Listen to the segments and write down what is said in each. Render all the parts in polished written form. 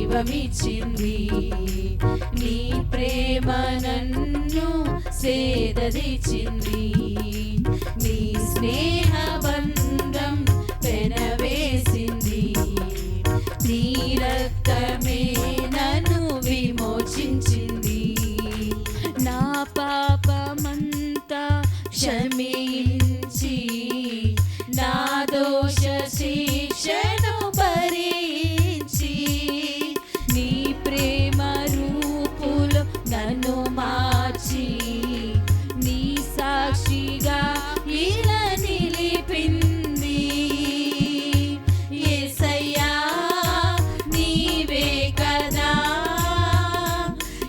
జీవమిచ్చింది. నీ ప్రేమ నన్ను సేదదీచింది. నీ స్నేహ బంధం పెనవేసింది. నీ రక్తమే నన్ను విమోచించింది. నా పాపమంతా క్షమించి నా దోష శిక్షను భరించి నీ ప్రేమ రూపులో నన్ను మార్చి నీ సాక్షిగా ఇలా నిలిపింది. యేసయ్యా నీవే కదా,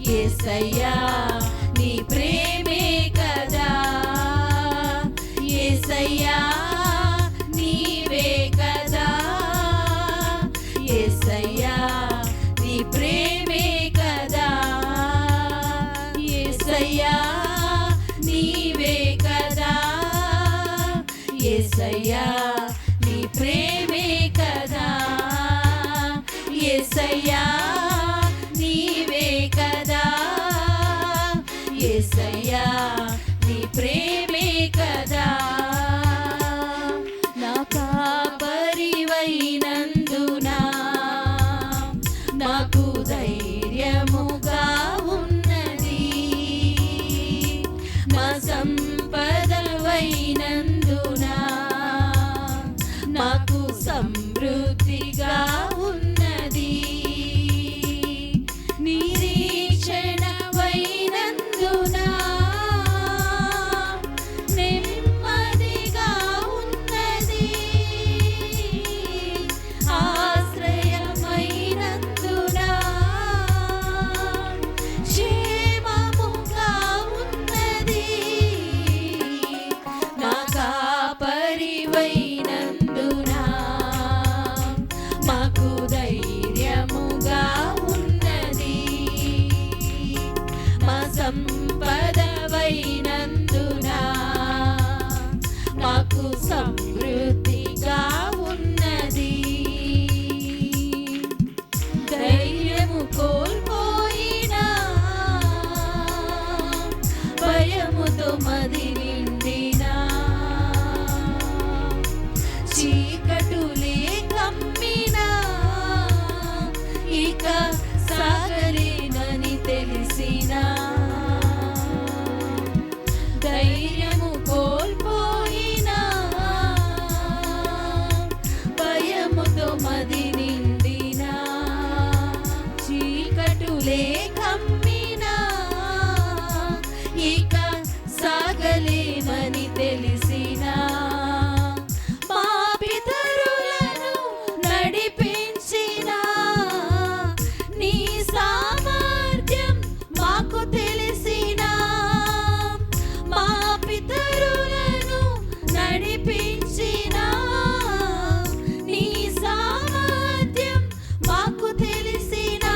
యేసయ్యా నీ ప్రేమే కదా, యేసయ్యా నీవే కదా, యేసయ్యా నీ ప్రేమే కదా, యేసయ్యా నీవే కదా, యేసయ్యా నీ ప్రేమే కదా, యేసయ్యా నీవే కదా, యేసయ్యా నీ ప్రేమే కదా. నా కాపరివైనందున నాకు ధైర్యముగా ఉన్నది. నా సంపదవైనందున నాకు సమృద్ధిగా ఉన్నది. నిరీక్షణవైనందున నెమ్మదిగా ఉన్నది. ఆశ్రయమైనందున క్షేమముగా ఉన్నది. నా కాపరివైనందున మాకు ధైర్యముగా ఉన్నది. మా సంపదవైనందున మాకు సమృద్ధిగా ఉన్నది. ధైర్యము కోల్పోయినా భయముతో మది నిండినా చీకటులే కమ్మినా ఇక సాగలేనని తెలిసినా ధైర్యము కోల్పోయినా భయముతో మది నిండినా చీకటులే కమ్మినా ఇక సాగలేమని తెలిసినా మా పితరులను నడిపించిన నీ సామర్థ్యం మాకు తెలిసినా మా పితరులను నడిపించిన నీ సామర్థ్యం మాకు తెలిసినా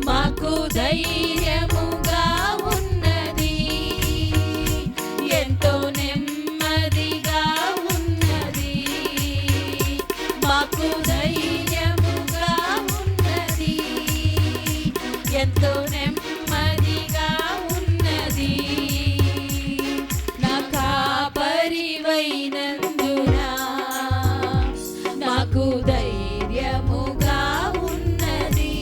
మాకు ధైర్యముగా ఉన్నది. ఎంతో నెమ్మదిగా ఉన్నది. మాకు ధైర్యముగా ఉన్నది. ఎంతో నెమ్మదిగా ఉన్నది. నా కాపరివైనందున నాకు ధైర్యముగా ఉన్నది.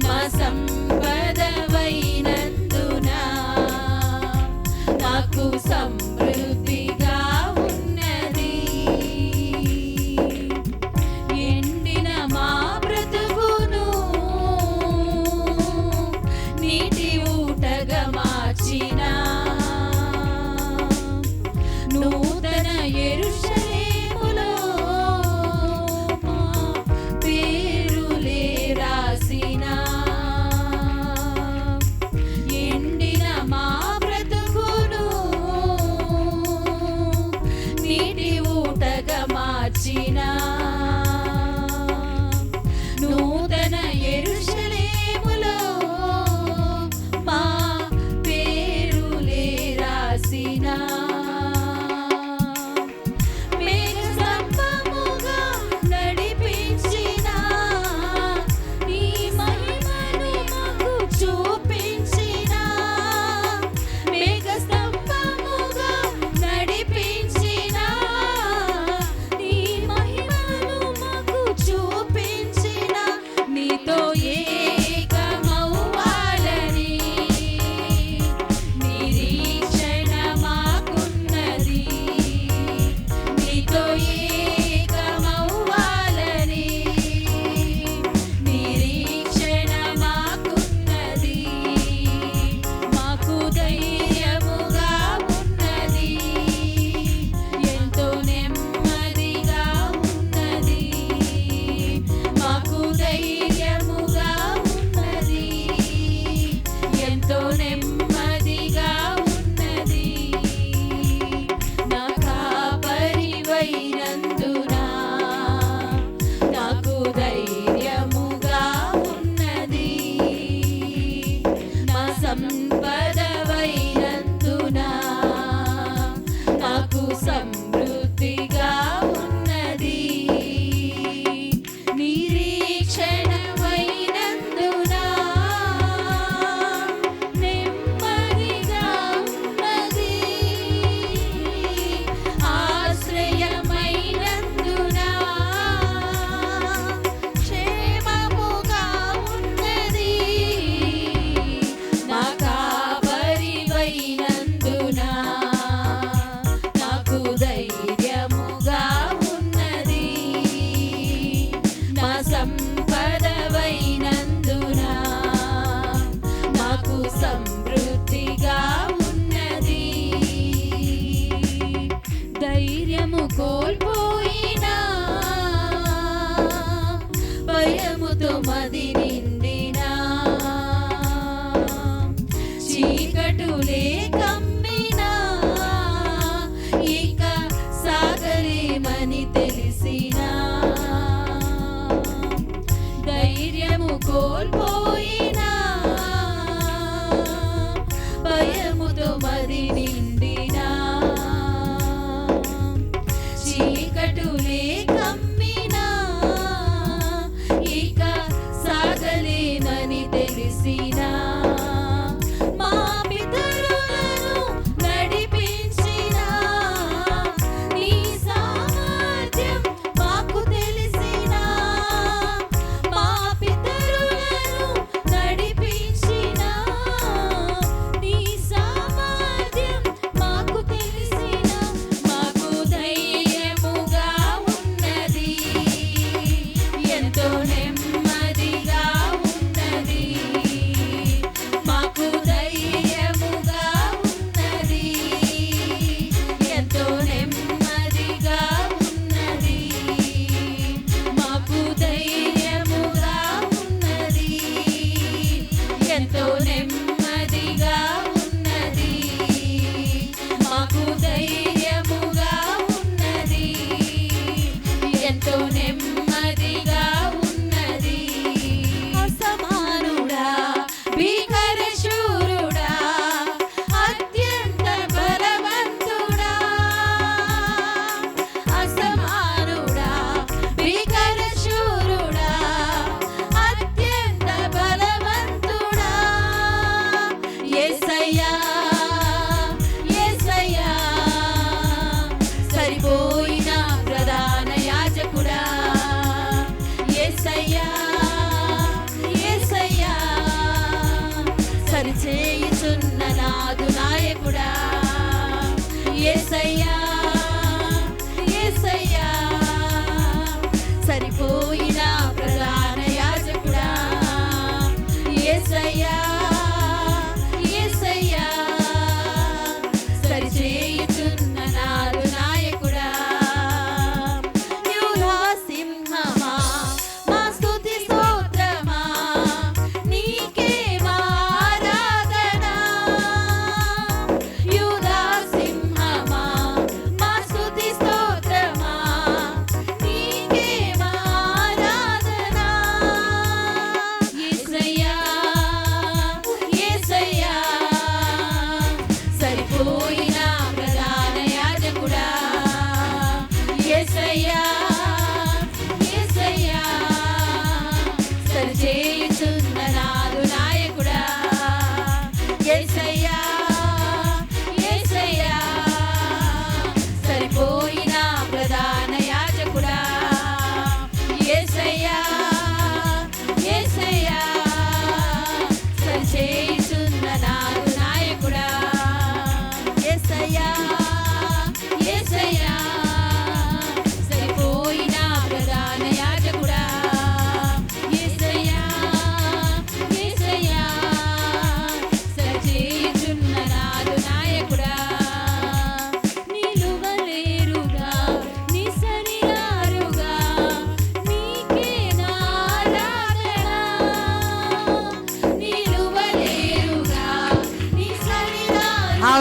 మా సంపదవైనందున నాకు సమృద్ధిగా ఉన్నది. ఎండిన మా బ్రతుకును నీటి ఊటగా మార్చిన నూతన యెరూషలేములో మా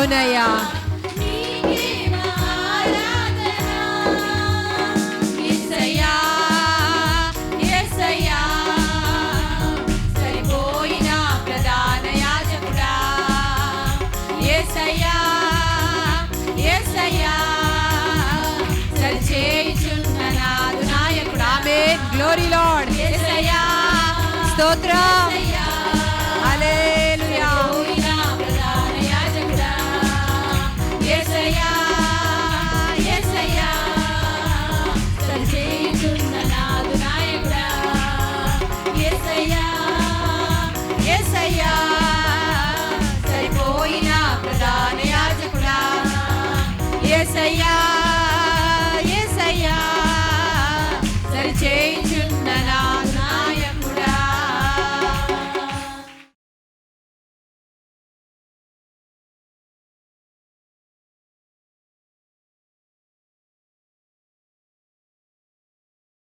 అవునయ్యా. నీకే ఆరాధన. యేసయ్యా, యేసయ్యా, సరిపోయిన ప్రధాన యాజకుడా. యేసయ్యా, యేసయ్యా, సరిచేయుచున్న నాదు నాయకుడా. ఆమేన్. Glory lord. యేసయ్యా, స్తోత్రం. యేసయ్యా, హల్లెలూయా. సరిపోయిన ప్రధాన యాజకుడా. యేసయ్యా, యేసయ్యా, సరిచేయుచున్న నాదు